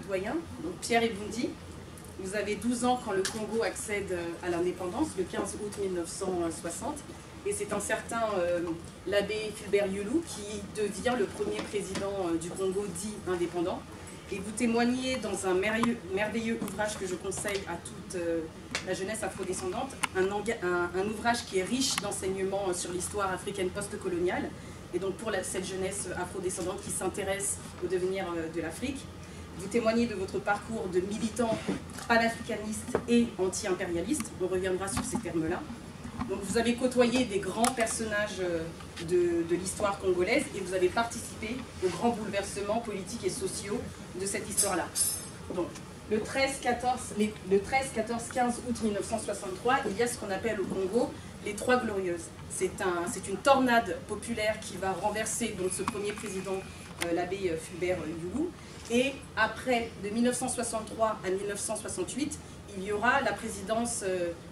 doyen, donc Pierre Eboundi. Vous avez 12 ans quand le Congo accède à l'indépendance, le 15 août 1960. Et c'est un certain l'abbé Fulbert Yulu qui devient le premier président du Congo dit indépendant. Et vous témoignez dans un merveilleux ouvrage que je conseille à toute la jeunesse afrodescendante, un ouvrage qui est riche d'enseignements sur l'histoire africaine post-coloniale, et donc pour cette jeunesse afrodescendante qui s'intéresse au devenir de l'Afrique. Vous témoignez de votre parcours de militant panafricaniste et anti-impérialiste, on reviendra sur ces termes-là. Donc vous avez côtoyé des grands personnages de l'histoire congolaise et vous avez participé aux grands bouleversements politiques et sociaux de cette histoire-là. Donc le 13, 14, 15 août 1963, il y a ce qu'on appelle au Congo les Trois Glorieuses. C'est une tornade populaire qui va renverser donc, ce premier président, l'abbé Fulbert Yulu. Et après, de 1963 à 1968, il y aura la présidence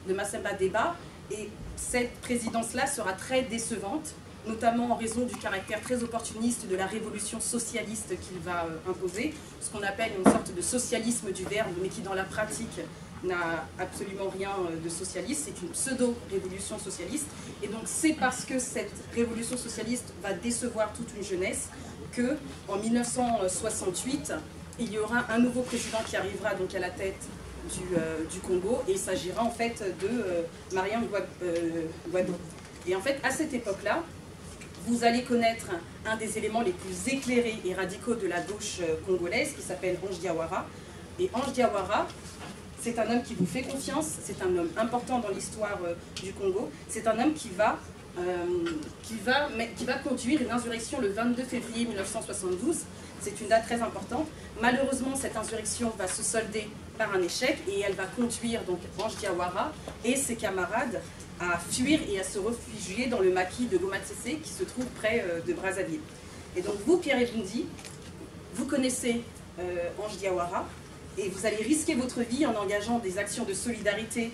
de Massemba Deba. Et cette présidence-là sera très décevante, notamment en raison du caractère très opportuniste de la révolution socialiste qu'il va imposer, ce qu'on appelle une sorte de socialisme du verbe, mais qui dans la pratique n'a absolument rien de socialiste, c'est une pseudo-révolution socialiste. Et donc c'est parce que cette révolution socialiste va décevoir toute une jeunesse qu'en 1968, il y aura un nouveau président qui arrivera donc à la tête du Congo, et il s'agira en fait de Mariam Ouaddo. Et en fait, à cette époque-là, vous allez connaître un des éléments les plus éclairés et radicaux de la gauche congolaise, qui s'appelle Ange Diawara. Et Ange Diawara, c'est un homme qui vous fait confiance, c'est un homme important dans l'histoire du Congo, c'est un homme qui va conduire une insurrection le 22 février 1972. C'est une date très importante. Malheureusement, cette insurrection va se solder par un échec et elle va conduire donc Ange Diawara et ses camarades à fuir et à se réfugier dans le maquis de Goma Tsetse qui se trouve près de Brazzaville. Et donc vous, Pierre Eboundi, vous connaissez Ange Diawara et vous allez risquer votre vie en engageant des actions de solidarité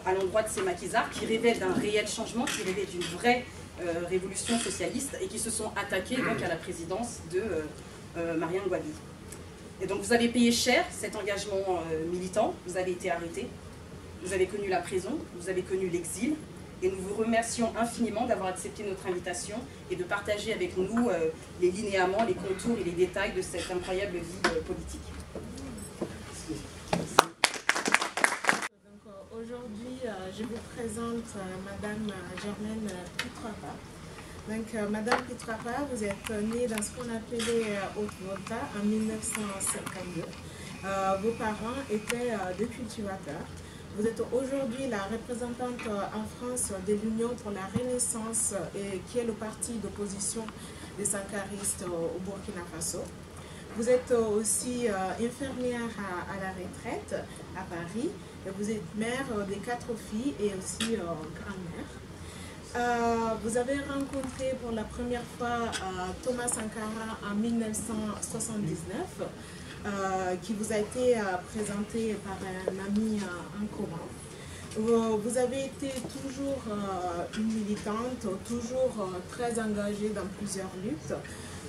à l'endroit de ces maquisards qui révèlent d'un réel changement, qui révèlent d'une vraie révolution socialiste et qui se sont attaqués donc à la présidence de Mariam Ouaddo. Et donc vous avez payé cher cet engagement militant, vous avez été arrêté, vous avez connu la prison, vous avez connu l'exil, et nous vous remercions infiniment d'avoir accepté notre invitation et de partager avec nous les linéaments, les contours et les détails de cette incroyable vie politique. Aujourd'hui, je vous présente Madame Germaine Pitrapa. Donc, Madame Pitrapa, vous êtes née dans ce qu'on appelait Haute-Volta en 1952. Vos parents étaient des cultivateurs. Vous êtes aujourd'hui la représentante en France de l'Union pour la Renaissance, qui est le parti d'opposition des sankaristes au Burkina Faso. Vous êtes aussi infirmière à la retraite à Paris. Et vous êtes mère des 4 filles et aussi grand-mère. Vous avez rencontré pour la première fois Thomas Sankara en 1979, qui vous a été présenté par un ami en commun. Vous avez été toujours une militante, toujours très engagée dans plusieurs luttes.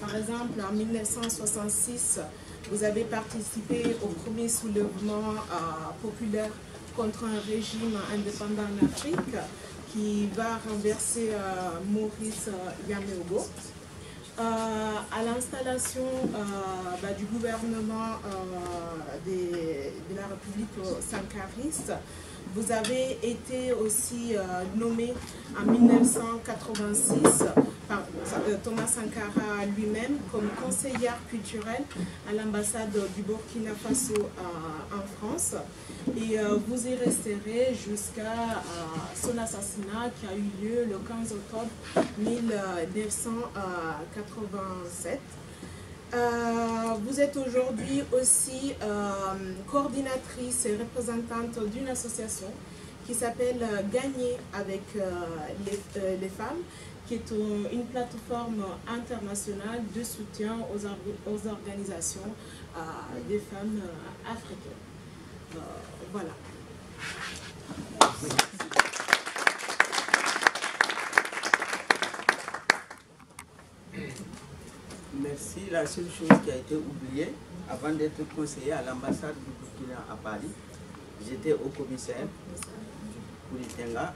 Par exemple, en 1966, vous avez participé au premier soulèvement populaire contre un régime indépendant en Afrique qui va renverser Maurice Yaméogo. À l'installation du gouvernement de la République sankariste, vous avez été aussi nommé en 1986 par Thomas Sankara lui-même comme conseillère culturelle à l'ambassade du Burkina Faso en France. Et vous y resterez jusqu'à son assassinat qui a eu lieu le 15 octobre 1987. Vous êtes aujourd'hui aussi coordinatrice et représentante d'une association qui s'appelle Gagner avec les femmes, qui est une plateforme internationale de soutien aux organisations des femmes africaines. Voilà. Merci. La seule chose qui a été oubliée avant d'être conseiller à l'ambassade du Burkina à Paris, j'étais au commissaire du Koulitenga,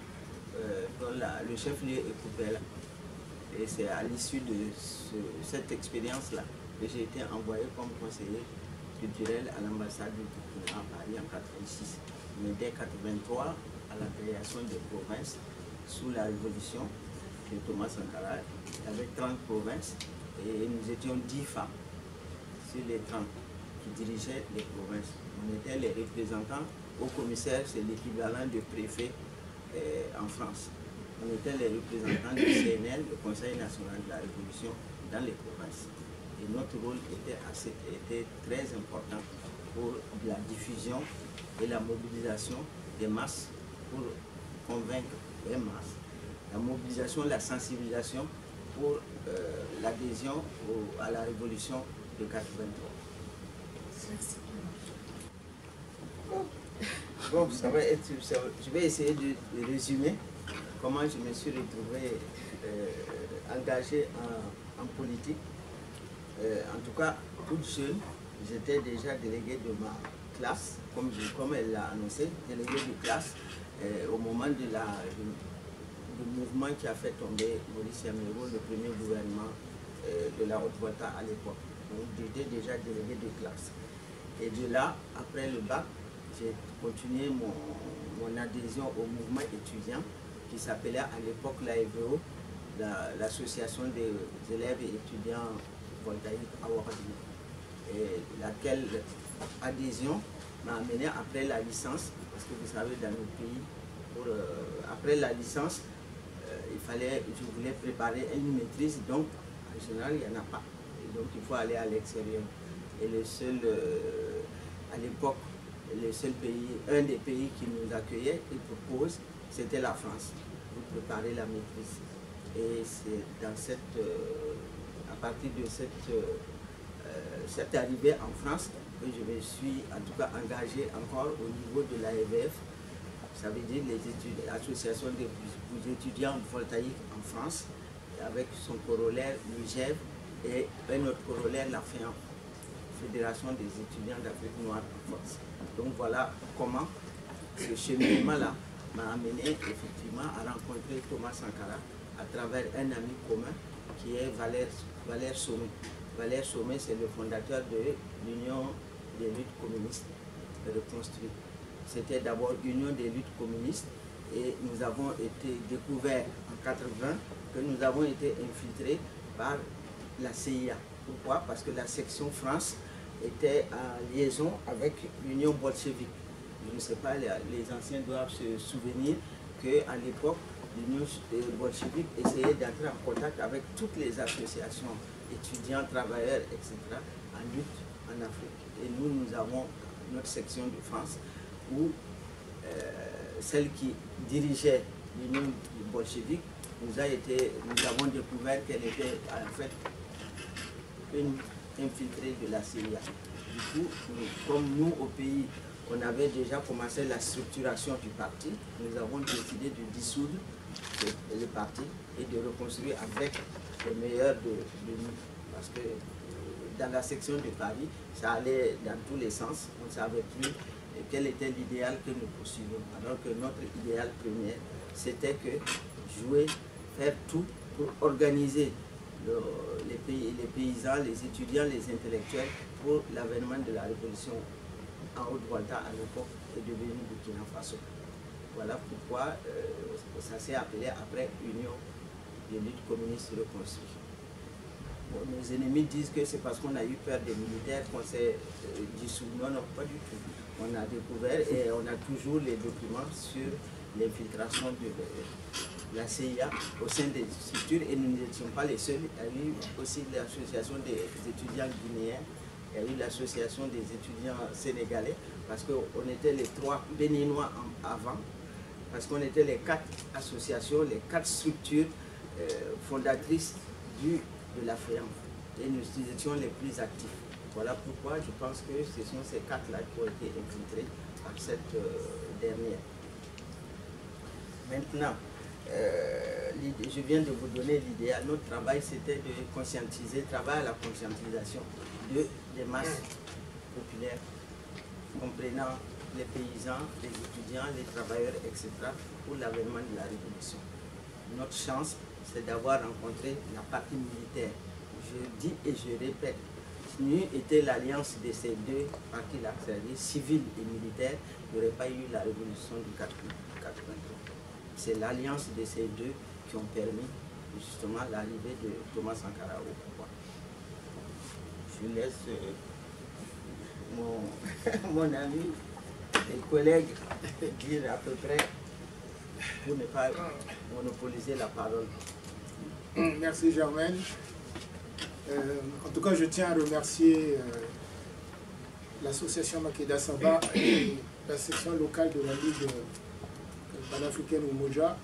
dont le chef-lieu est Koupela. Et c'est à l'issue de cette expérience-là que j'ai été envoyé comme conseiller culturel à l'ambassade du Burkina à Paris en 1986. Mais dès 1983, à la création des provinces, sous la révolution de Thomas Sankara, il y avait 30 provinces et nous étions 10 femmes sur les 30 qui dirigeaient les provinces. On était les représentants au commissaire, c'est l'équivalent de préfet en France. On était les représentants du CNL, le Conseil national de la Révolution, dans les provinces. Et notre rôle était très important pour la diffusion et la mobilisation des masses pour convaincre les masses. La mobilisation, la sensibilisation pour l'adhésion à la Révolution de 1983. Bon, ça va être, je vais essayer de résumer comment je me suis retrouvé engagé en politique. En tout cas, toute jeune, j'étais déjà délégué de ma classe, comme elle l'a annoncé, délégué de classe au moment du mouvement qui a fait tomber Maurice Yaméro, le premier gouvernement de la Haute-Volta à l'époque. Donc j'étais déjà délégué de classe. Et de là, après le bac, j'ai continué mon adhésion au mouvement étudiant qui s'appelait à l'époque l'AEVO, l'association des élèves et étudiants voltaïques à Ouagadougou. Et laquelle adhésion m'a amené après la licence, parce que vous savez, dans nos pays, après la licence, je voulais préparer une maîtrise, donc en général, il n'y en a pas. Et donc il faut aller à l'extérieur. Et le seul, à l'époque, un des pays qui nous accueillait et propose, c'était la France, pour préparer la maîtrise. Et c'est à partir de cette arrivée en France que je me suis en tout cas engagé encore au niveau de l'AEVF, ça veut dire l'association des étudiants voltaïques en France, avec son corollaire l'UGEV et un autre corollaire la FEAN, Fédération des étudiants d'Afrique noire en France. Donc voilà comment ce cheminement-là m'a amené effectivement à rencontrer Thomas Sankara à travers un ami commun qui est Valère Sommet. Valère Sommet, c'est le fondateur de l'Union des luttes communistes reconstruites. C'était d'abord l'Union des luttes communistes et nous avons été découverts en 1980 que nous avons été infiltrés par la CIA. Pourquoi? Parce que la section France était en liaison avec l'Union bolchevique. Je ne sais pas, les anciens doivent se souvenir qu'à l'époque, l'Union bolchevique essayait d'entrer en contact avec toutes les associations, étudiants, travailleurs, etc., en lutte en Afrique. Et nous avons notre section de France où celle qui dirigeait l'Union bolchevique nous avons découvert qu'elle était en fait une infiltrée de la CIA. Du coup, comme nous au pays, on avait déjà commencé la structuration du parti, nous avons décidé de dissoudre le parti et de reconstruire avec les meilleurs de nous. Parce que dans la section de Paris, ça allait dans tous les sens. On ne savait plus quel était l'idéal que nous poursuivions. Alors que notre idéal premier, c'était que jouer, faire tout pour organiser les paysans, les étudiants, les intellectuels pour l'avènement de la révolution en Haute-Volta à l'époque est devenu Burkina Faso. Voilà pourquoi ça s'est appelé après Union des luttes communistes reconstruites. Bon, nos ennemis disent que c'est parce qu'on a eu peur des militaires qu'on s'est dissous. Non, non, pas du tout. On a découvert et on a toujours les documents sur l'infiltration de la CIA au sein des structures et nous n'étions pas les seuls. Il y a eu aussi l'association des étudiants guinéens, il y a eu l'association des étudiants sénégalais, parce qu'on était les 3 béninois avant, parce qu'on était les 4 associations, les 4 structures fondatrices de la FEAM. Et nous étions les plus actifs. Voilà pourquoi je pense que ce sont ces 4-là qui ont été infiltrés par cette dernière. Maintenant, je viens de vous donner l'idéal. Notre travail, c'était de conscientiser, travailler à la conscientisation des masses populaire, comprenant les paysans, les étudiants, les travailleurs, etc., pour l'avènement de la révolution. Notre chance, c'est d'avoir rencontré la partie militaire. Je dis et je répète, NU était l'alliance de ces deux parties-là, c'est-à-dire civile et militaire, il n'y aurait pas eu la révolution du 83. C'est l'alliance de ces deux qui ont permis justement l'arrivée de Thomas Sankara au pouvoir. Je laisse mon ami et collègue dire à peu près, pour ne pas monopoliser la parole. Merci Germaine. En tout cas, je tiens à remercier l'association Makeda Saba et la section locale de la Ligue panafricaine Umoja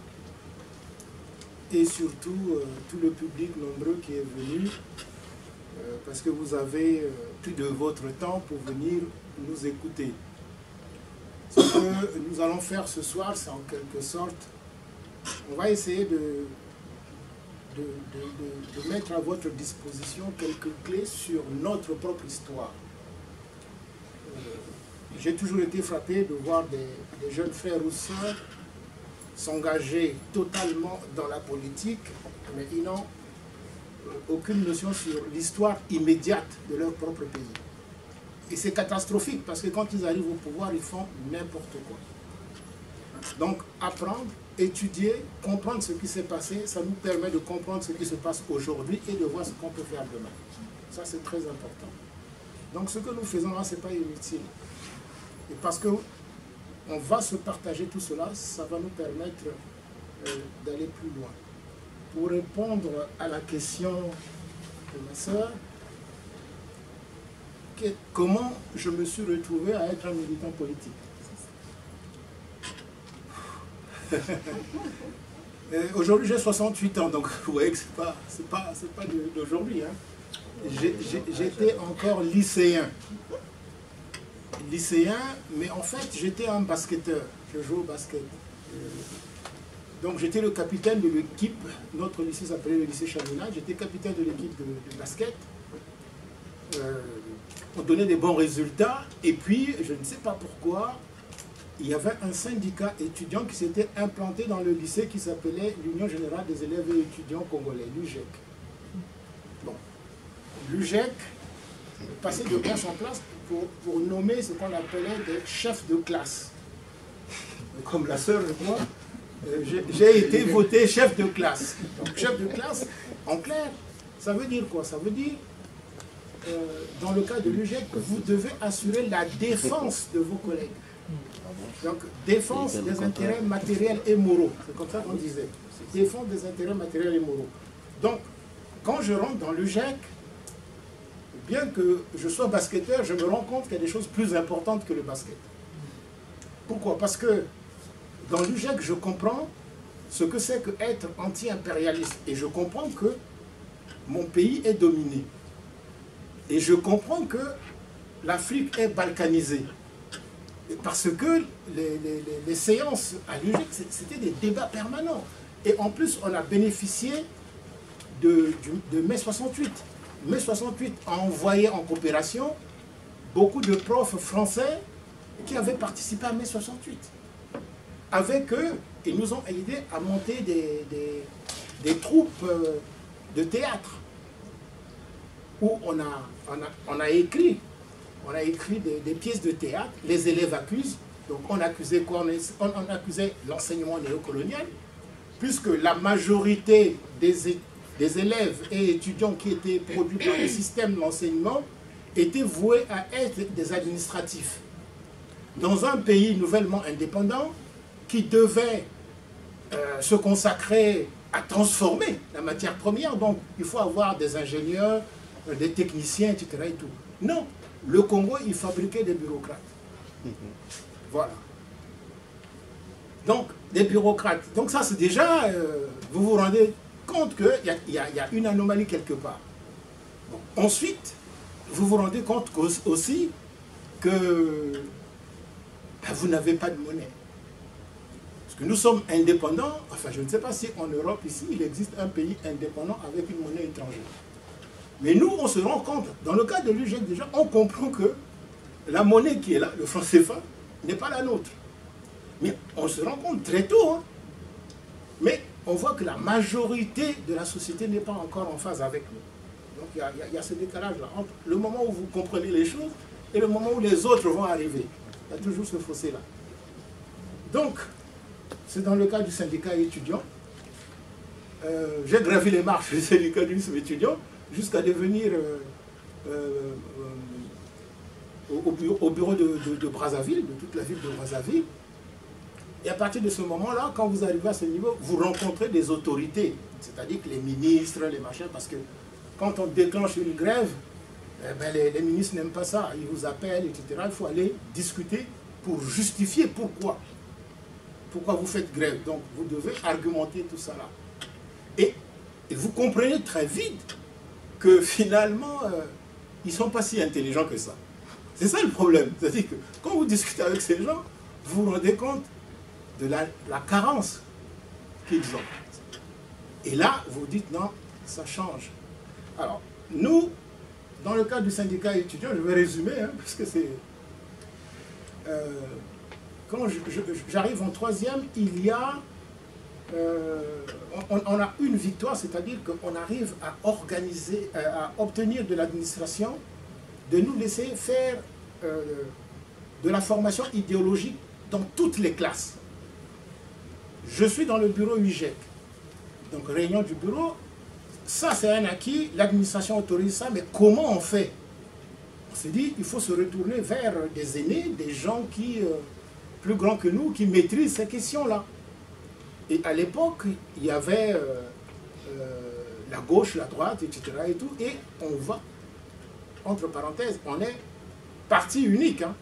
et surtout tout le public nombreux qui est venu parce que vous avez pris de votre temps pour venir nous écouter. Ce que nous allons faire ce soir, c'est en quelque sorte, on va essayer de mettre à votre disposition quelques clés sur notre propre histoire. J'ai toujours été frappé de voir des jeunes frères ou sœurs s'engager totalement dans la politique, mais ils n'ont aucune notion sur l'histoire immédiate de leur propre pays. Et c'est catastrophique parce que quand ils arrivent au pouvoir, ils font n'importe quoi. Donc apprendre, étudier, comprendre ce qui s'est passé, ça nous permet de comprendre ce qui se passe aujourd'hui et de voir ce qu'on peut faire demain. Ça, c'est très important. Donc ce que nous faisons là, ce n'est pas inutile. Et parce qu'on va se partager tout cela, ça va nous permettre d'aller plus loin. Pour répondre à la question de ma sœur, comment je me suis retrouvé à être un militant politique? Aujourd'hui j'ai 68 ans, donc vous voyez que c'est pas d'aujourd'hui. Hein. J'étais encore lycéen. Mais en fait j'étais un basketteur. Je jouais au basket. Donc j'étais le capitaine de l'équipe. Notre lycée s'appelait le lycée Chaminade. J'étais capitaine de l'équipe de basket. On donnait des bons résultats. Et puis je ne sais pas pourquoi, il y avait un syndicat étudiant qui s'était implanté dans le lycée qui s'appelait l'Union Générale des Élèves et Étudiants Congolais, l'UGEC. Bon, l'UGEC passait de classe en classe pour nommer ce qu'on appelait des chefs de classe. Comme la sœur et moi, j'ai été voté chef de classe. Donc chef de classe, en clair, ça veut dire quoi? Ça veut dire, dans le cas de l'UGEC, vous devez assurer la défense de vos collègues. Donc, défense des intérêts matériels et moraux. C'est comme ça qu'on disait. Défense des intérêts matériels et moraux. Donc, quand je rentre dans l'UGEC, bien que je sois basketteur, je me rends compte qu'il y a des choses plus importantes que le basket. Pourquoi? Parce que dans l'UGEC, je comprends ce que c'est qu'être anti-impérialiste. Et je comprends que mon pays est dominé. Et je comprends que l'Afrique est balkanisée. Parce que les séances à l'UGEC, c'était des débats permanents. Et en plus, on a bénéficié de mai 68. Mai 68 a envoyé en coopération beaucoup de profs français qui avaient participé à mai 68. Avec eux, ils nous ont aidés à monter des troupes de théâtre où on a écrit des pièces de théâtre. Les élèves accusent. Donc on accusait quoi? On accusait l'enseignement néocolonial, puisque la majorité des élèves et étudiants qui étaient produits par le système d'enseignement étaient voués à être des administratifs. Dans un pays nouvellement indépendant qui devait se consacrer à transformer la matière première, donc il faut avoir des ingénieurs, des techniciens, etc. Et tout. Non, le Congo, il fabriquait des bureaucrates. Voilà. Donc, des bureaucrates. Donc ça, c'est déjà, vous vous rendez compte qu'il y a une anomalie quelque part. Bon. Ensuite, vous vous rendez compte aussi que vous n'avez pas de monnaie. Parce que nous sommes indépendants, enfin je ne sais pas si en Europe ici, il existe un pays indépendant avec une monnaie étrangère. Mais nous, on se rend compte, dans le cas de l'UGEC déjà, on comprend que la monnaie qui est là, le franc CFA, n'est pas la nôtre. Mais on se rend compte très tôt, hein. Mais on voit que la majorité de la société n'est pas encore en phase avec nous. Donc il y a ce décalage-là entre le moment où vous comprenez les choses et le moment où les autres vont arriver. Il y a toujours ce fossé-là. Donc, c'est dans le cas du syndicat étudiant. J'ai gravi les marches du syndicalisme étudiant jusqu'à devenir au bureau de Brazzaville, de toute la ville de Brazzaville. Et à partir de ce moment-là, quand vous arrivez à ce niveau, vous rencontrez des autorités, c'est-à-dire que les ministres, les machins, parce que quand on déclenche une grève, eh ben les ministres n'aiment pas ça, ils vous appellent, etc. Il faut aller discuter pour justifier pourquoi vous faites grève. Donc vous devez argumenter tout ça là. Et vous comprenez très vite que finalement, ils ne sont pas si intelligents que ça. C'est ça le problème. C'est-à-dire que quand vous discutez avec ces gens, vous vous rendez compte de la carence qu'ils ont. Et là, vous dites non, ça change. Alors, nous, dans le cadre du syndicat étudiant, je vais résumer, hein, parce que c'est... quand j'arrive en troisième, il y a... on a une victoire, c'est-à-dire qu'on arrive à organiser, à obtenir de l'administration de nous laisser faire de la formation idéologique dans toutes les classes. Je suis dans le bureau UGEC, donc réunion du bureau, ça c'est un acquis, l'administration autorise ça, mais comment on fait? On s'est dit, il faut se retourner vers des aînés, des gens qui, plus grands que nous, qui maîtrisent ces questions-là. Et à l'époque, il y avait la gauche, la droite, etc. et tout, et on va, entre parenthèses, on est parti unique, hein,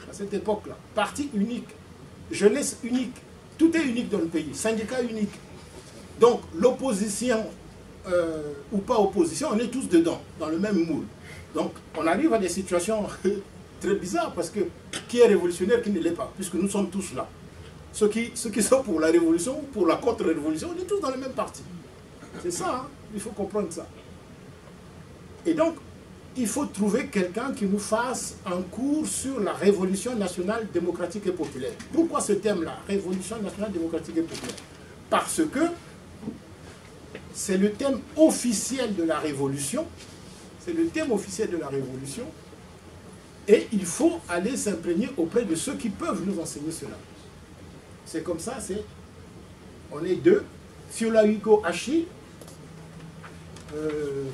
à cette époque-là, parti unique, jeunesse unique, tout est unique dans le pays, syndicat unique. Donc l'opposition ou pas opposition, on est tous dedans, dans le même moule. Donc on arrive à des situations très bizarres, parce que qui est révolutionnaire, qui ne l'est pas, puisque nous sommes tous là. Ceux qui sont pour la révolution, pour la contre-révolution, on est tous dans le même parti. C'est ça, hein? Il faut comprendre ça. Et donc, il faut trouver quelqu'un qui nous fasse un cours sur la révolution nationale démocratique et populaire. Pourquoi ce thème-là, révolution nationale démocratique et populaire? Parce que c'est le thème officiel de la révolution, c'est le thème officiel de la révolution, et il faut aller s'imprégner auprès de ceux qui peuvent nous enseigner cela. C'est comme ça, on est deux. Fiola Hugo Hachi,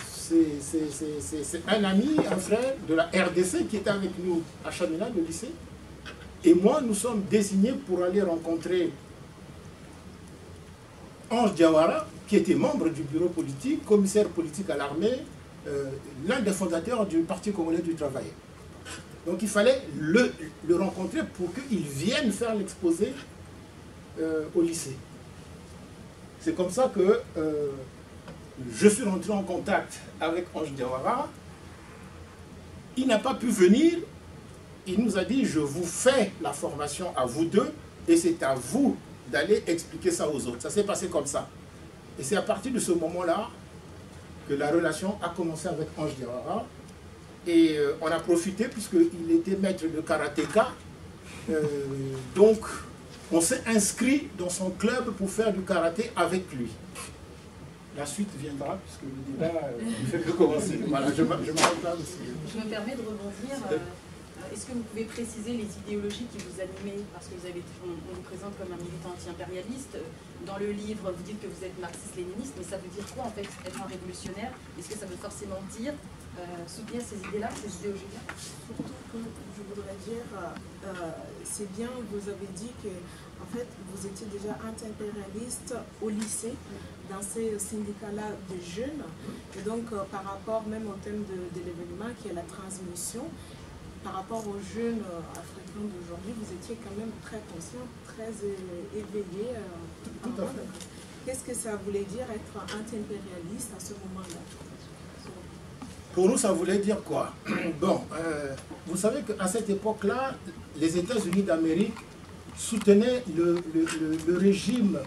c'est un ami, un frère de la RDC qui était avec nous à Chamina, le lycée. Et moi, nous sommes désignés pour aller rencontrer Ange Diawara, qui était membre du bureau politique, commissaire politique à l'armée, l'un des fondateurs du Parti congolais du travail. Donc il fallait le rencontrer pour qu'il vienne faire l'exposé au lycée. C'est comme ça que je suis rentré en contact avec Ange Diawara. Il n'a pas pu venir. Il nous a dit, je vous fais la formation à vous deux et c'est à vous d'aller expliquer ça aux autres. Ça s'est passé comme ça. Et c'est à partir de ce moment-là que la relation a commencé avec Ange Diawara. Et on a profité puisqu'il était maître de karatéka. Donc, on s'est inscrit dans son club pour faire du karaté avec lui. La suite viendra, puisque le débat ne fait que commencer. Voilà, je m'arrête là aussi. Je me permets de rebondir. Est-ce que vous pouvez préciser les idéologies qui vous animaient? Parce que on vous présente comme un militant anti-impérialiste. Dans le livre, vous dites que vous êtes marxiste-léniniste, mais ça veut dire quoi en fait, être un révolutionnaire? Est-ce que ça veut forcément dire soutenir ces idées-là, ces idéologies-là? Surtout que je voudrais dire, c'est bien, vous avez dit que en fait, vous étiez déjà anti-impérialiste au lycée, dans ces syndicats-là de jeunes. Et donc, par rapport même au thème de l'événement qui est la transmission, par rapport aux jeunes africains d'aujourd'hui, vous étiez quand même très conscient, très éveillé. Tout à fait. Qu'est-ce que ça voulait dire être anti-impérialiste à ce moment-là? Pour nous, ça voulait dire quoi? Bon, vous savez qu'à cette époque-là, les États-Unis d'Amérique soutenaient le régime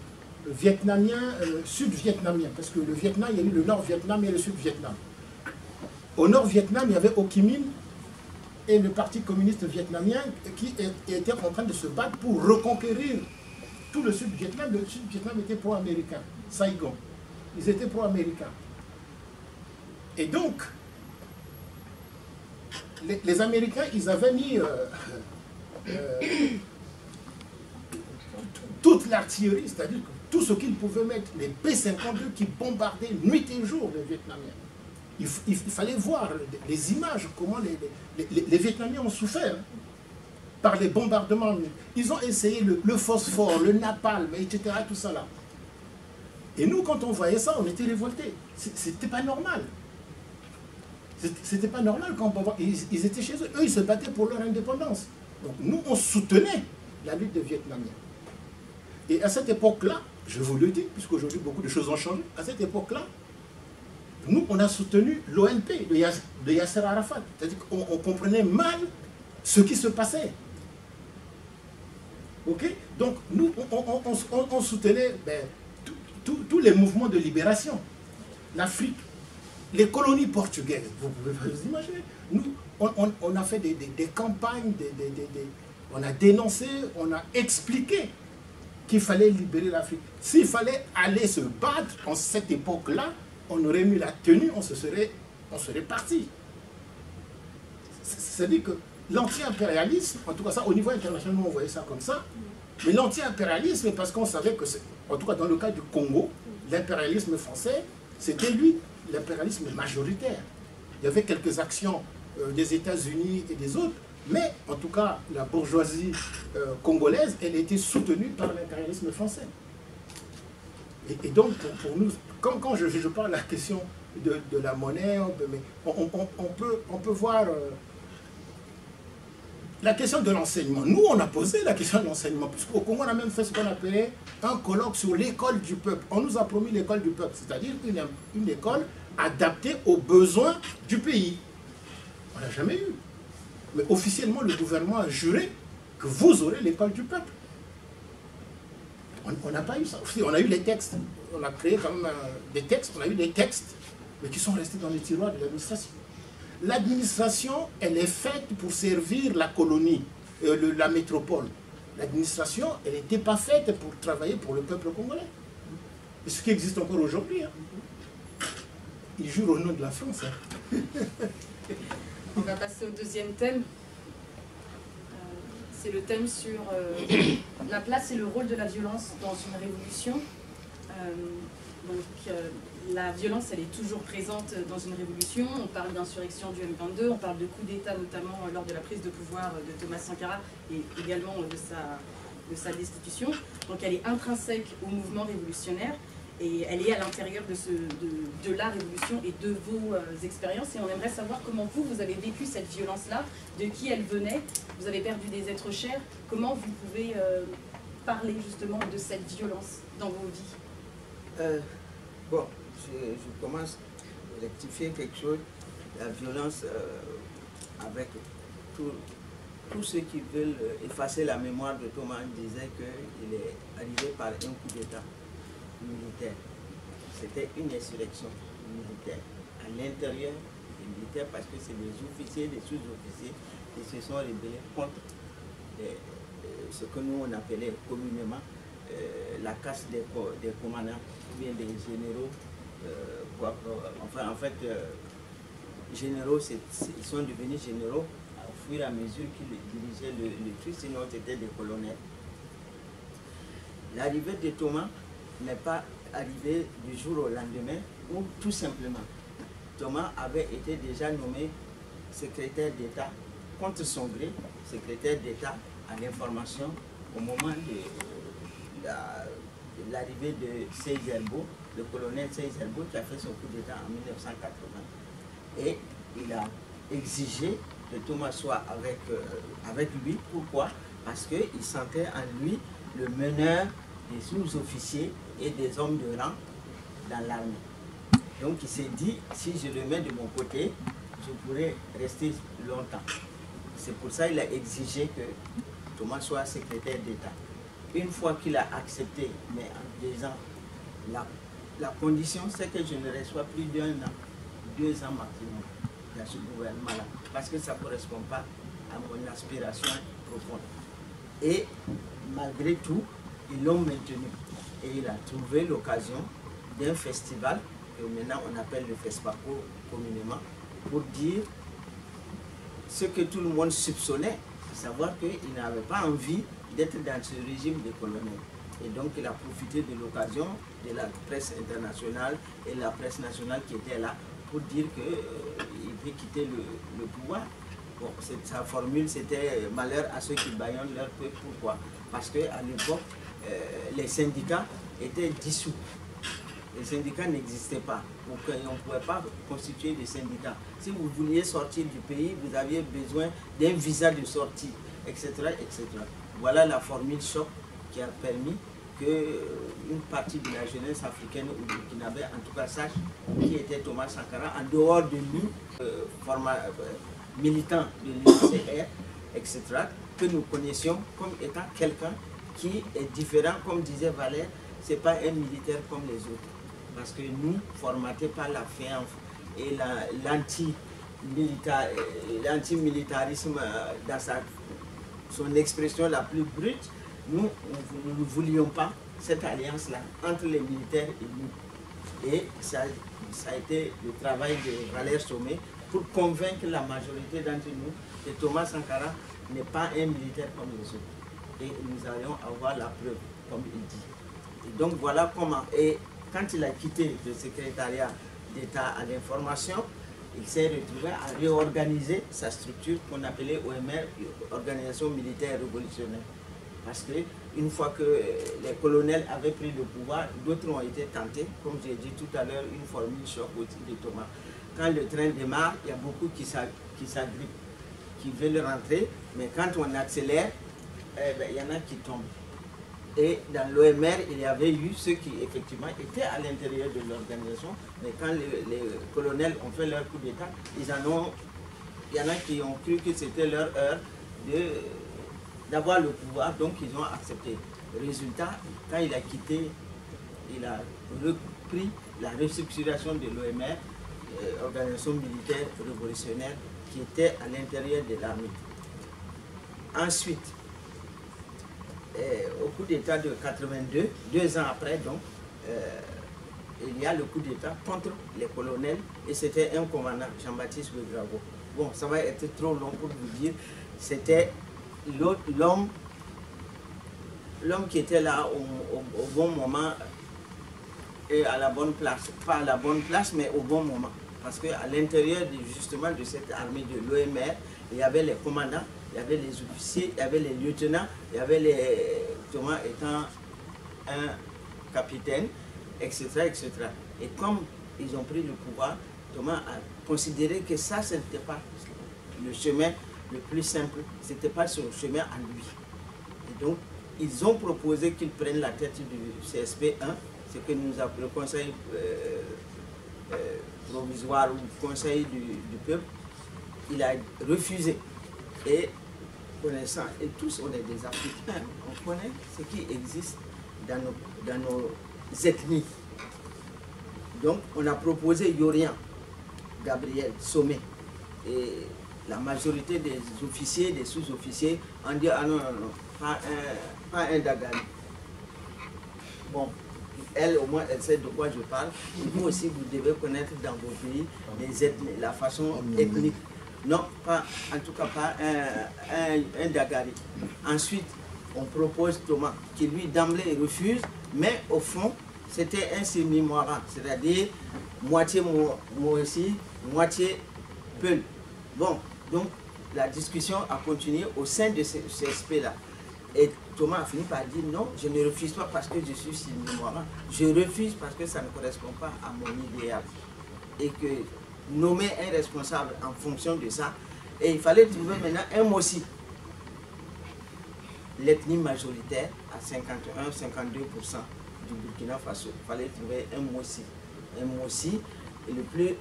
vietnamien, sud-vietnamien, parce que le Vietnam, il y a eu le Nord-Vietnam et le Sud-Vietnam. Au Nord-Vietnam, il y avait Ho Chi Minh, et le Parti communiste vietnamien qui était en train de se battre pour reconquérir tout le sud du Vietnam. Le sud du Vietnam était pro-américain, Saigon. Ils étaient pro-américains. Et donc, les Américains, ils avaient mis toute l'artillerie, c'est-à-dire tout ce qu'ils pouvaient mettre, les P-52 qui bombardaient nuit et jour les Vietnamiens. Il fallait voir les images, comment les Vietnamiens ont souffert par les bombardements. Ils ont essayé le phosphore, le napalm, etc., tout ça là. Et nous, quand on voyait ça, on était révoltés. C'était pas normal. C'était pas normal quand on voit. Ils étaient chez eux. Eux, ils se battaient pour leur indépendance. Donc nous, on soutenait la lutte des Vietnamiens. Et à cette époque-là, je vous le dis, puisqu'aujourd'hui beaucoup de choses ont changé, à cette époque-là, nous, on a soutenu l'ONP de Yasser Arafat. C'est-à-dire qu'on comprenait mal ce qui se passait. Ok? Donc, nous, on soutenait tous les mouvements de libération. L'Afrique, les colonies portugaises, vous pouvez vous imaginer. Nous, on a fait des campagnes, on a dénoncé, on a expliqué qu'il fallait libérer l'Afrique. S'il fallait aller se battre en cette époque-là, on aurait mis la tenue, on serait parti. C'est-à-dire que l'anti-impérialisme, en tout cas ça, au niveau international, on voyait ça comme ça, mais l'anti-impérialisme, parce qu'on savait que, en tout cas dans le cas du Congo, l'impérialisme français, c'était lui, l'impérialisme majoritaire. Il y avait quelques actions des États-Unis et des autres, mais en tout cas, la bourgeoisie congolaise, elle était soutenue par l'impérialisme français. Et donc, pour nous, quand je parle de la question de la monnaie, on peut voir la question de l'enseignement. Nous, on a posé la question de l'enseignement, puisqu'au Congo, on a même fait ce qu'on appelait un colloque sur l'école du peuple. On nous a promis l'école du peuple, c'est-à-dire une école adaptée aux besoins du pays. On n'a jamais eu. Mais officiellement, le gouvernement a juré que vous aurez l'école du peuple. On n'a pas eu ça. On a eu les textes. On a créé quand même des textes. On a eu des textes, mais qui sont restés dans les tiroirs de l'administration. L'administration, elle est faite pour servir la colonie, la métropole. L'administration, elle n'était pas faite pour travailler pour le peuple congolais. Et ce qui existe encore aujourd'hui. Hein. Ils jurent au nom de la France. Hein. On va passer au deuxième thème. C'est le thème sur la place et le rôle de la violence dans une révolution. La violence, elle est toujours présente dans une révolution. On parle d'insurrection du M22, on parle de coup d'État notamment lors de la prise de pouvoir de Thomas Sankara et également de sa destitution. Donc elle est intrinsèque au mouvement révolutionnaire et elle est à l'intérieur de la révolution et de vos expériences. Et on aimerait savoir comment vous avez vécu cette violence-là, de qui elle venait. Vous avez perdu des êtres chers. Comment vous pouvez parler justement de cette violence dans vos vies? Bon, je commence à rectifier quelque chose. La violence avec tous ceux qui veulent effacer la mémoire de Thomas disaient qu'il est arrivé par un coup d'État militaire. C'était une insurrection militaire à l'intérieur des militaires parce que c'est des officiers, des sous-officiers qui se sont rébellés contre ce que nous on appelait communément la casse des commandants, ou bien des généraux. Généraux, ils sont devenus généraux au fur et à mesure qu'ils dirigeaient le truc, sinon c'était des colonels. L'arrivée de Thomas n'est pas arrivée du jour au lendemain, ou tout simplement, Thomas avait été déjà nommé secrétaire d'État, contre son gré, secrétaire d'État à l'information au moment de l'arrivée de Seyzerbo, le colonel Seyzerbo qui a fait son coup d'État en 1980. Et il a exigé que Thomas soit avec lui. Pourquoi? Parce qu'il sentait en lui le meneur des sous-officiers et des hommes de rang dans l'armée. Donc il s'est dit, si je le mets de mon côté, je pourrais rester longtemps. C'est pour ça qu'il a exigé que Thomas soit secrétaire d'État. Une fois qu'il a accepté, mais en disant, la condition c'est que je ne reçois plus d'1 an, 2 ans maximum. dans ce gouvernement-là, parce que ça ne correspond pas à mon aspiration profonde. Et malgré tout, ils l'ont maintenu. Et il a trouvé l'occasion d'un festival, que maintenant on appelle le FESPACO communément, pour dire ce que tout le monde soupçonnait, à savoir qu'il n'avait pas envie d'être dans ce régime des colonels. Et donc il a profité de l'occasion de la presse internationale et la presse nationale qui était là pour dire qu'il veut quitter le pouvoir. Bon, sa formule c'était « malheur à ceux qui bâillonnent leur peuple ». Pourquoi? Parce qu'à l'époque, les syndicats étaient dissous. Les syndicats n'existaient pas. Donc on ne pouvait pas constituer des syndicats. Si vous vouliez sortir du pays, vous aviez besoin d'un visa de sortie, etc., etc. Voilà la formule choc qui a permis qu'une partie de la jeunesse africaine ou burkinabé, en tout cas sache qui était Thomas Sankara, en dehors de nous, militants de l'UCR, etc., que nous connaissions comme étant quelqu'un qui est différent, comme disait Valère, ce n'est pas un militaire comme les autres. Parce que nous, formatés par la fiance et l'antimilitarisme dans son expression la plus brute, nous ne voulions pas cette alliance-là entre les militaires et nous. Et ça a été le travail de Valère Sommet pour convaincre la majorité d'entre nous que Thomas Sankara n'est pas un militaire comme les autres. Et nous allions avoir la preuve, comme il dit. Et donc voilà comment. Et quand il a quitté le secrétariat d'État à l'information, il s'est retrouvé à réorganiser sa structure qu'on appelait OMR, Organisation Militaire Révolutionnaire. Parce qu'une fois que les colonels avaient pris le pouvoir, d'autres ont été tentés, comme j'ai dit tout à l'heure, une formule choc au-dessus de Thomas. Quand le train démarre, il y a beaucoup qui s'agrippent, qui veulent rentrer, mais quand on accélère, il y en a qui tombent. Et dans l'OMR, il y avait eu ceux qui effectivement étaient à l'intérieur de l'organisation, mais quand les colonels ont fait leur coup d'État, il y en a qui ont cru que c'était leur heure d'avoir le pouvoir, donc ils ont accepté. Résultat, quand il a quitté, il a repris la restructuration de l'OMR, Organisation Militaire Révolutionnaire, qui était à l'intérieur de l'armée. Ensuite, au coup d'État de 82, 2 ans après, donc, il y a le coup d'État contre les colonels, et c'était un commandant, Jean-Baptiste Ouédraogo. Bon, ça va être trop long pour vous dire, c'était l'homme qui était là au bon moment et à la bonne place. Pas à la bonne place, mais au bon moment. Parce qu'à l'intérieur justement de cette armée de l'OMR, il y avait les commandants, il y avait les officiers, il y avait les lieutenants, il y avait Thomas étant un capitaine, etc., etc. Et comme ils ont pris le pouvoir, Thomas a considéré que ça, ce n'était pas le chemin le plus simple, ce n'était pas son chemin à lui. Et donc, ils ont proposé qu'il prenne la tête du CSP 1, ce que nous appelons le conseil provisoire ou conseil du peuple. Il a refusé. Et connaissant, et tous on est des Africains, on connaît ce qui existe dans nos ethnies. Donc on a proposé Yorian, Gabriel, Sommet, et la majorité des officiers, des sous-officiers ont dit ah non, non, non, pas un Dagari. Bon, elle au moins elle sait de quoi je parle. Vous aussi vous devez connaître dans vos pays les ethnies, la façon ethnique. Non, pas, en tout cas pas un Dagari. Ensuite, on propose Thomas, qui lui d'emblée refuse, mais au fond, c'était un semi-moirant, c'est-à-dire moitié Moessi, moitié Peul. Bon, donc la discussion a continué au sein de ce CSP-là. Et Thomas a fini par dire non, je ne refuse pas parce que je suis semi-moirant, je refuse parce que ça ne correspond pas à mon idéal. Et que nommer un responsable en fonction de ça, et il fallait trouver maintenant un Mossi. L'ethnie majoritaire à 51-52% du Burkina Faso. Il fallait trouver un Mossi. Un Mossi, et le plus,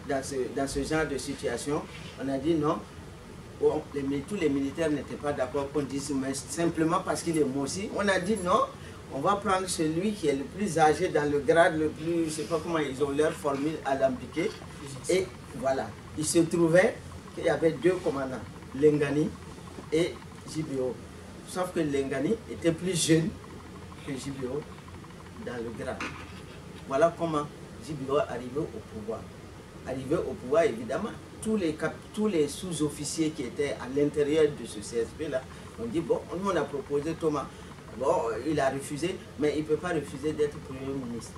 dans ce genre de situation, on a dit non, bon, tous les militaires n'étaient pas d'accord qu'on dise, mais simplement parce qu'il est Mossi, on a dit non, on va prendre celui qui est le plus âgé dans le grade le plus, je ne sais pas comment ils ont leur formule alambiquée, et Voilà. Il se trouvait qu'il y avait deux commandants, Lengani et JBO. Sauf que Lengani était plus jeune que JBO dans le grade. Voilà comment JBO arrivait au pouvoir. Arrivé au pouvoir, évidemment, tous les sous-officiers qui étaient à l'intérieur de ce CSP-là ont dit, bon, nous on a proposé Thomas. Bon, il a refusé, mais il ne peut pas refuser d'être Premier ministre.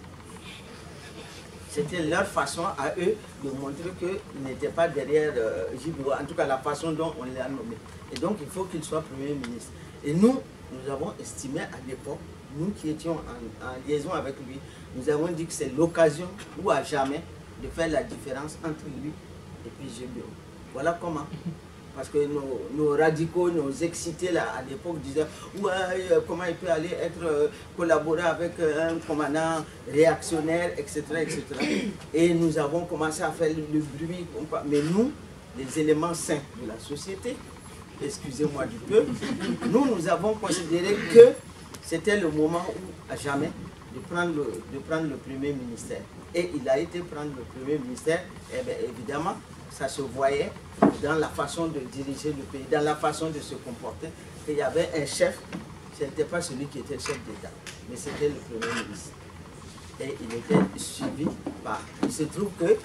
C'était leur façon à eux de montrer qu'ils n'étaient pas derrière JBO, en tout cas la façon dont on l'a nommé. Et donc il faut qu'il soit Premier ministre. Et nous avons estimé à l'époque, nous qui étions en liaison avec lui, nous avons dit que c'est l'occasion ou à jamais de faire la différence entre lui et puis JBO. Voilà comment. Parce que nos radicaux, nos excités là, à l'époque disaient ouais, comment il peut aller collaborer avec un commandant réactionnaire, etc., etc. Et nous avons commencé à faire le bruit. Mais nous, les éléments sains de la société, excusez-moi du peu, nous avons considéré que c'était le moment où, à jamais, de prendre le premier ministère. Et il a été prendre le premier ministère, et bien évidemment, ça se voyait dans la façon de diriger le pays, dans la façon de se comporter, qu'il y avait un chef, ce n'était pas celui qui était chef d'État, mais c'était le Premier ministre. Et il était suivi par... Il se trouve que,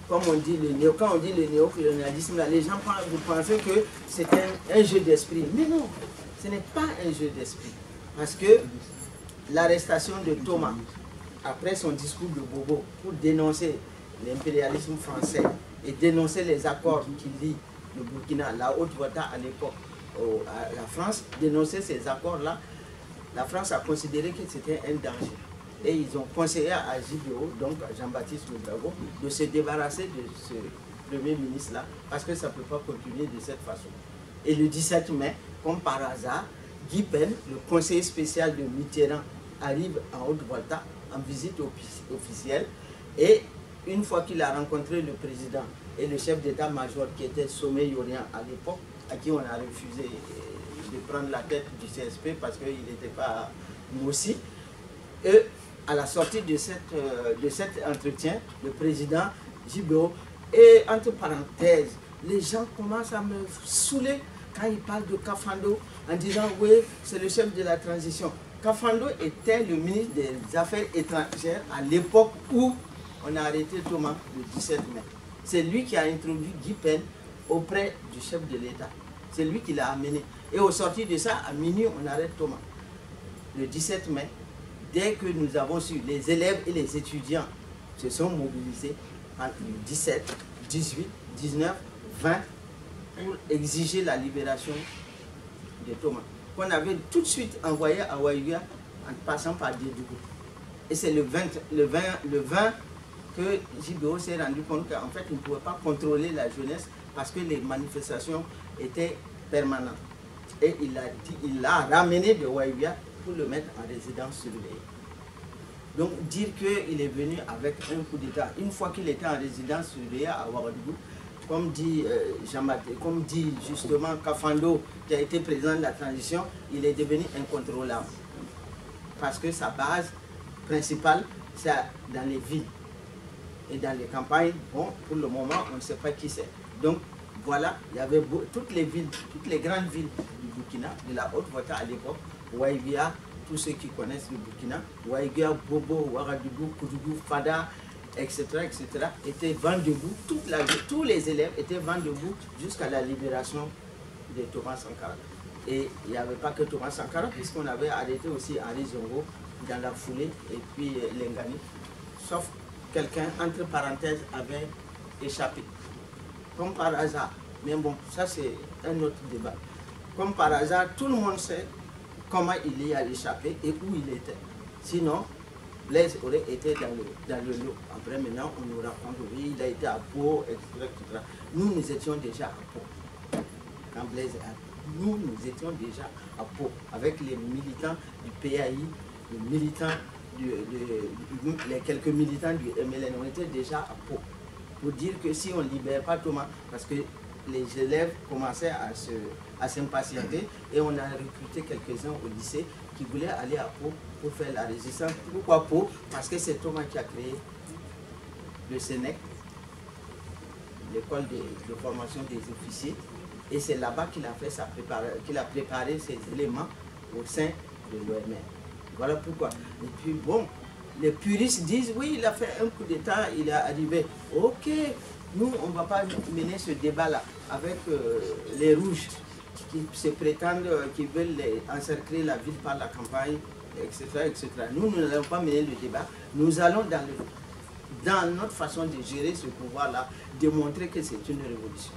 comme on dit, quand on dit le néocolonialisme, là, les gens vous pensez que c'est un jeu d'esprit. Mais non, ce n'est pas un jeu d'esprit. Parce que l'arrestation de Thomas, après son discours de Bobo, pour dénoncer l'impérialisme français et dénoncer les accords qui lient le Burkina, la Haute-Volta à l'époque, à la France, dénoncer ces accords-là, la France a considéré que c'était un danger. Et ils ont conseillé à JBO, donc à Jean-Baptiste Ouedraogo, de se débarrasser de ce Premier ministre-là, parce que ça ne peut pas continuer de cette façon. Et le 17 mai, comme par hasard, Guy Pen, le conseiller spécial de Mitterrand, arrive en Haute-Volta en visite officielle, et une fois qu'il a rencontré le président et le chef d'état-major qui était Sommet Yorian à l'époque, à qui on a refusé de prendre la tête du CSP parce qu'il n'était pas nous aussi, et à la sortie de cet entretien, le président JBO, et entre parenthèses, les gens commencent à me saouler quand il parle de Kafando en disant oui, c'est le chef de la transition. Kafando était le ministre des Affaires étrangères à l'époque où on a arrêté Thomas le 17 mai. C'est lui qui a introduit Guy Pen auprès du chef de l'État. C'est lui qui l'a amené. Et au sorti de ça, à minuit, on arrête Thomas. Le 17 mai, dès que nous avons su, les élèves et les étudiants se sont mobilisés entre le 17, 18, 19, 20 pour exiger la libération de Thomas, qu'on avait tout de suite envoyé à Waïga en passant par Dédougou. Et c'est le 20 que JBO s'est rendu compte qu'en fait, il ne pouvait pas contrôler la jeunesse parce que les manifestations étaient permanentes. Et il l'a ramené de Waïga pour le mettre en résidence surveillée. Donc dire qu'il est venu avec un coup d'État, une fois qu'il était en résidence surveillée à Ouagadougou, comme dit comme dit justement Kafando, qui a été président de la transition, il est devenu incontrôlable. Parce que sa base principale, c'est dans les villes. Et dans les campagnes, bon, pour le moment, on ne sait pas qui c'est. Donc, voilà, il y avait toutes les villes, toutes les grandes villes du Burkina, de la Haute-Volta à l'époque, Ouaïga, tous ceux qui connaissent le Burkina, Ouaïga, Bobo, Ouagadougou, Koudougou, Fada, etc., étaient vent debout, tous les élèves étaient vent debout jusqu'à la libération de Thomas Sankara. Et il n'y avait pas que Thomas Sankara, puisqu'on avait arrêté aussi Henri Zongo dans la foulée, et puis Lengani, sauf quelqu'un, entre parenthèses, avait échappé. Comme par hasard. Mais bon, ça c'est un autre débat. Comme par hasard, tout le monde sait comment il y a échappé et où il était. Sinon, Blaise aurait été dans le lot. Après, maintenant, on nous raconte, oui, il a été à Pau, etc., etc. Nous étions déjà à Pau. Quand Blaise est arrivé, nous étions déjà à Pau, avec les militants du PAI, les militants les quelques militants du MLN. On était déjà à Pau. Pour dire que si on ne libère pas Thomas, parce que les élèves commençaient à s'impatienter et on a recruté quelques-uns au lycée qui voulaient aller à Pau pour faire la résistance. Pourquoi Pau? Parce que c'est Thomas qui a créé le Sénèque l'école de formation des officiers. Et c'est là-bas qu'il a préparé ses éléments au sein de l'OMR. Voilà pourquoi. Et puis bon, les puristes disent, oui, il a fait un coup d'État, il est arrivé. Ok, nous, on ne va pas mener ce débat-là avec les rouges qui se prétendent, qui veulent encercler la ville par la campagne, etc. etc. Nous n'allons pas mener le débat. Nous allons dans notre façon de gérer ce pouvoir-là, démontrer que c'est une révolution.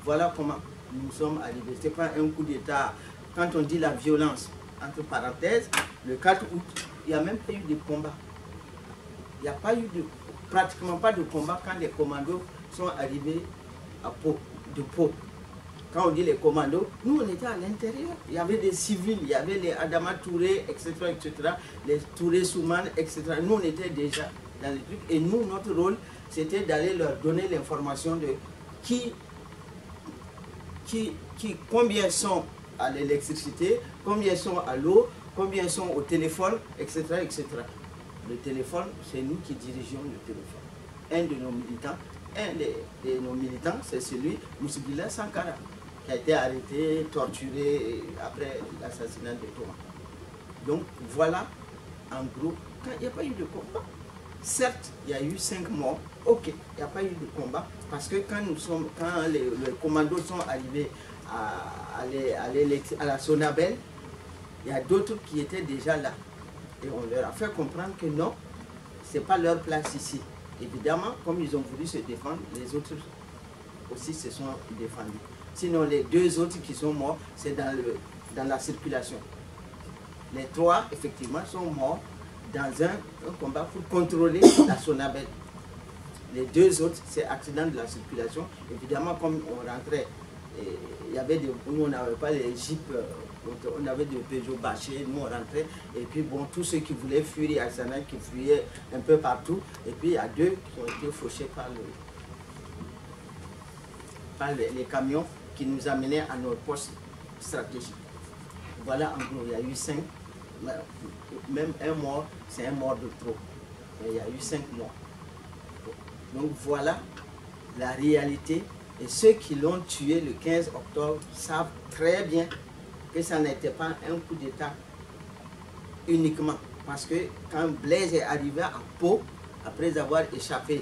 Voilà comment nous sommes arrivés. Ce n'est pas un coup d'État. Quand on dit la violence, entre parenthèses, le 4 août, il n'y a même pas eu de combat. Il n'y a pas eu pratiquement pas de combat quand les commandos sont arrivés à Pau, de Pau. Quand on dit les commandos, nous on était à l'intérieur. Il y avait des civils, il y avait les Adama Touré, etc., les Touré Souman, etc. Nous on était déjà dans les trucs. Et nous, notre rôle, c'était d'aller leur donner l'information de combien sont à l'électricité, combien sont à l'eau, combien sont au téléphone, etc., etc. Le téléphone, c'est nous qui dirigeons le téléphone. Un de nos militants, c'est celui, Moussibila Sankara, qui a été arrêté, torturé après l'assassinat de Thomas. Donc voilà, en gros, quand il n'y a pas eu de combat. Certes, il y a eu 5 morts, ok, il n'y a pas eu de combat, parce que quand les commandos sont arrivés à la Sonabel, il y a d'autres qui étaient déjà là. Et on leur a fait comprendre que non, ce n'est pas leur place ici. Évidemment, comme ils ont voulu se défendre, les autres aussi se sont défendus. Sinon, les 2 autres qui sont morts, c'est dans la circulation. Les 3, effectivement, sont morts dans un combat pour contrôler la Sonabel. Les 2 autres, c'est accident de la circulation. Évidemment, comme on rentrait, il y avait nous on n'avait pas les jeeps, on avait des Peugeot bâchés, nous on rentrait. Et puis bon, tous ceux qui voulaient fuir, il y a certains qui fuyaient un peu partout. Et puis il y a 2 qui ont été fauchés par les camions qui nous amenaient à notre poste stratégique. Voilà, en gros, il y a eu 5. Même un mort, c'est un mort de trop. Mais il y a eu 5 morts. Donc voilà la réalité. Et ceux qui l'ont tué le 15 octobre savent très bien que ça n'était pas un coup d'État uniquement. Parce que quand Blaise est arrivé à Pau, après avoir échappé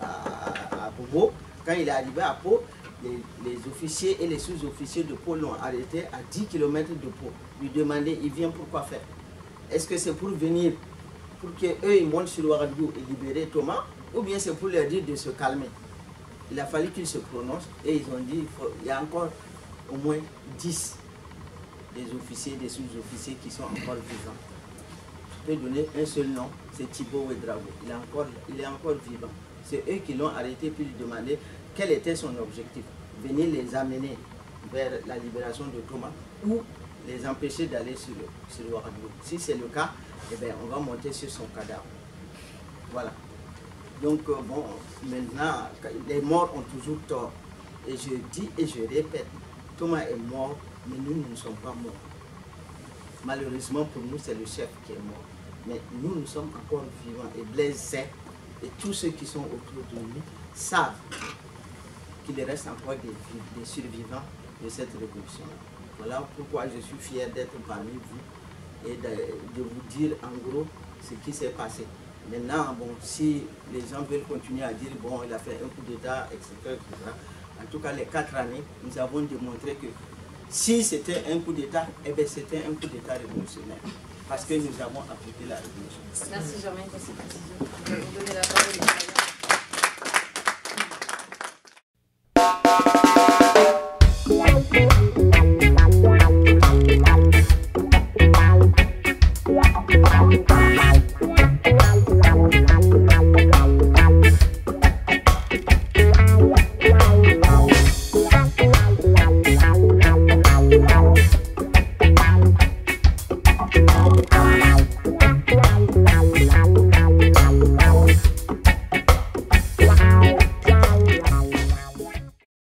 à Bobo, quand il est arrivé à Pau, les officiers et les sous-officiers de Pau l'ont arrêté à 10 km de Pau. Lui demander, il vient pour quoi faire? Est-ce que c'est pour venir, pour qu'eux ils montent sur Ouagadougou et libérer Thomas, ou bien c'est pour leur dire de se calmer? Il a fallu qu'ils se prononcent et ils ont dit, il y a encore au moins 10 des officiers, des sous-officiers qui sont encore vivants. Je peux donner un seul nom, c'est Thibaut Ouedraogo. Il est encore vivant. C'est eux qui l'ont arrêté puis lui demander quel était son objectif. Venir les amener vers la libération de Thomas ou les empêcher d'aller sur Ouagadougou. Si c'est le cas, eh bien, on va monter sur son cadavre. Voilà. Donc, bon, maintenant, les morts ont toujours tort. Et je dis et je répète, Thomas est mort, mais nous ne sommes pas morts. Malheureusement pour nous, c'est le chef qui est mort. Mais nous sommes encore vivants. Et Blaise sait, et tous ceux qui sont autour de lui savent qu'il reste encore des survivants de cette révolution-là. Voilà pourquoi je suis fier d'être parmi vous et de vous dire en gros ce qui s'est passé. Maintenant, bon, si les gens veulent continuer à dire, bon, il a fait un coup d'État, etc., etc., en tout cas, les 4 années, nous avons démontré que si c'était un coup d'État, eh bien, c'était un coup d'État révolutionnaire. Parce que nous avons appliqué la révolution. Merci Germaine pour ces précisions. Je vais vous donner la parole.